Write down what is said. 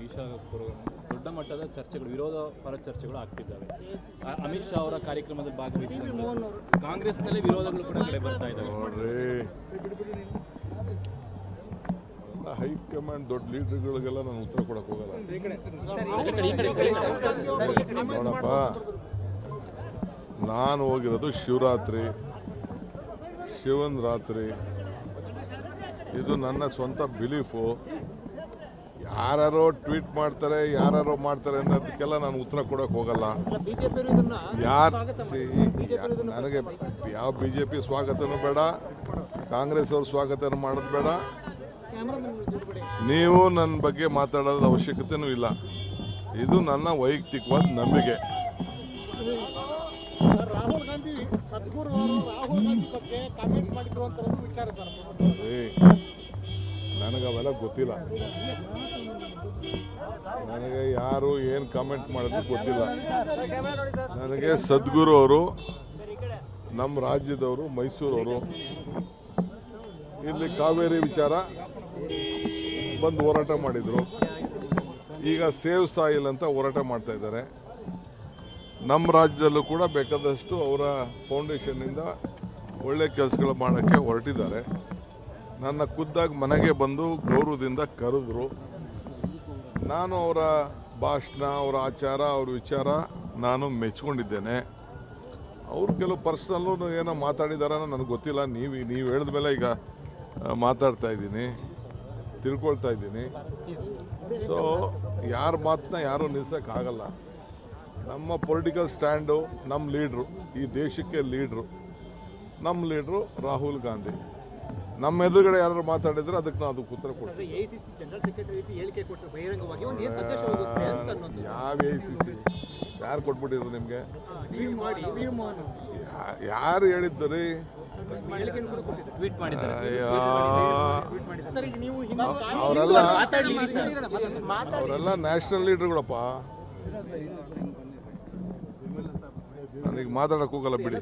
ದೊಡ್ಡ ಮಟ್ಟದ ಚರ್ಚೆಗಳು, ವಿರೋಧ ಪರ ಚರ್ಚೆಗಳು ಆಗ್ತಿದ್ದಾವೆ. ಅಮಿತ್ ಶಾ ಅವರ ಕಾರ್ಯಕ್ರಮದಲ್ಲಿ ಭಾಗವಹಿಸಿದ ಕಾಂಗ್ರೆಸ್ನಲ್ಲಿ ವಿರೋಧಗಳು ಕೂಡ ಕಡೆ ಬರ್ತಾ ಇದ್ದಾವೆ. ಹೈಕಮಾಂಡ್ ದೊಡ್ಡ ಲೀಡರ್ಗಳಿಗೆಲ್ಲ ನಾನು ಉತ್ತರ ಕೊಡಕ್ಕೆ ಹೋಗಲ್ಲ. ನೋಡಪ್ಪ, ನಾನು ಹೋಗಿರೋದು ಶಿವರಾತ್ರಿ, ಶಿವನ್ ರಾತ್ರಿ. ಇದು ನನ್ನ ಸ್ವಂತ ಬಿಲೀಫು. ಯಾರು ಟ್ವೀಟ್ ಮಾಡ್ತಾರೆ, ಯಾರು ಮಾಡ್ತಾರೆ ಅನ್ನೋದಕ್ಕೆಲ್ಲ ನಾನು ಉತ್ತರ ಕೊಡಕ್ಕೆ ಹೋಗಲ್ಲ. ನನಗೆ ಯಾವ ಬಿಜೆಪಿ ಸ್ವಾಗತನೂ ಬೇಡ, ಕಾಂಗ್ರೆಸ್ ಅವ್ರ ಸ್ವಾಗತನೂ ಮಾಡೋದು ಬೇಡ. ನೀವು ನನ್ನ ಬಗ್ಗೆ ಮಾತಾಡೋದ ಅವಶ್ಯಕತೆನೂ ಇಲ್ಲ. ಇದು ನನ್ನ ವೈಯಕ್ತಿಕವಾದ ನಂಬಿಕೆ. ರಾಹುಲ್ ಗಾಂಧಿ ಸದ್ಗುರು ರಾಹುಲ್ ಗಾಂಧಿ ಬಗ್ಗೆ ಕಾಮೆಂಟ್ ಮಾಡಿದ್ರು ಅಂತ ವಿಚಾರ ಸರ್. ನನಗವೆಲ್ಲ ಗೊತ್ತಿಲ್ಲ. ನನಗೆ ಯಾರು ಏನು ಕಾಮೆಂಟ್ ಮಾಡಿದ್ರು ಗೊತ್ತಿಲ್ಲ. ನನಗೆ ಸದ್ಗುರು ಅವರು, ನಮ್ಮ ರಾಜ್ಯದವರು, ಮೈಸೂರವರು, ಇಲ್ಲಿ ಕಾವೇರಿ ವಿಚಾರ ಬಂದು ಹೋರಾಟ ಮಾಡಿದರು. ಈಗ ಸೇವ್ ಸಾಯಿಲ್ ಅಂತ ಹೋರಾಟ ಮಾಡ್ತಾ ಇದ್ದಾರೆ. ನಮ್ಮ ರಾಜ್ಯದಲ್ಲೂ ಕೂಡ ಬೇಕಾದಷ್ಟು ಅವರ ಫೌಂಡೇಶನ್ನಿಂದ ಒಳ್ಳೆ ಕೆಲಸಗಳು ಮಾಡೋಕ್ಕೆ ಹೊರಟಿದ್ದಾರೆ. ನನ್ನ ಖುದ್ದಾಗಿ ಮನೆಗೆ ಬಂದು ಗೌರವದಿಂದ ಕರೆದ್ರು. ನಾನು ಅವರ ಭಾಷಣ, ಅವರ ಆಚಾರ, ಅವ್ರ ವಿಚಾರ ನಾನು ಮೆಚ್ಕೊಂಡಿದ್ದೇನೆ. ಅವ್ರು ಕೆಲವು ಪರ್ಸ್ನಲ್ಲು ಏನೋ ಮಾತಾಡಿದಾರ ನನಗೆ ಗೊತ್ತಿಲ್ಲ. ನೀವು ಹೇಳಿದ ಮೇಲೆ ಈಗ ಮಾತಾಡ್ತಾ ಇದ್ದೀನಿ, ತಿಳ್ಕೊಳ್ತಾ ಇದ್ದೀನಿ. ಸೊ ಯಾರ ಮಾತನ್ನ ಯಾರೂ ನಿಲ್ಸೋಕ್ಕಾಗಲ್ಲ. ನಮ್ಮ ಪೊಲಿಟಿಕಲ್ ಸ್ಟ್ಯಾಂಡು, ನಮ್ಮ ಲೀಡ್ರು, ಈ ದೇಶಕ್ಕೆ ಲೀಡ್ರು, ನಮ್ಮ ಲೀಡ್ರು ರಾಹುಲ್ ಗಾಂಧಿ. ನಮ್ಮ ಎದುರುಗಡೆ ಯಾರು ಮಾತಾಡಿದ್ರೆ ಅದಕ್ಕೆ ನಾವು ಅದಕ್ಕೆ ಉತ್ತರ ಕೊಡ್ತೀವಿ. ಯಾವ AICC ಯಾರು ಕೊಟ್ಬಿಟ್ಟಿದ್ರು ನಿಮಗೆ? ಯಾರು ಹೇಳಿದ್ದರಿ? ಅವರೆಲ್ಲ ನ್ಯಾಷನಲ್ ಲೀಡರ್ಗಳಪ್ಪ. ನನಗೆ ಮಾತಾಡಕ್ಕೆ ಹೋಗಲ್ಲ ಬಿಡಿ.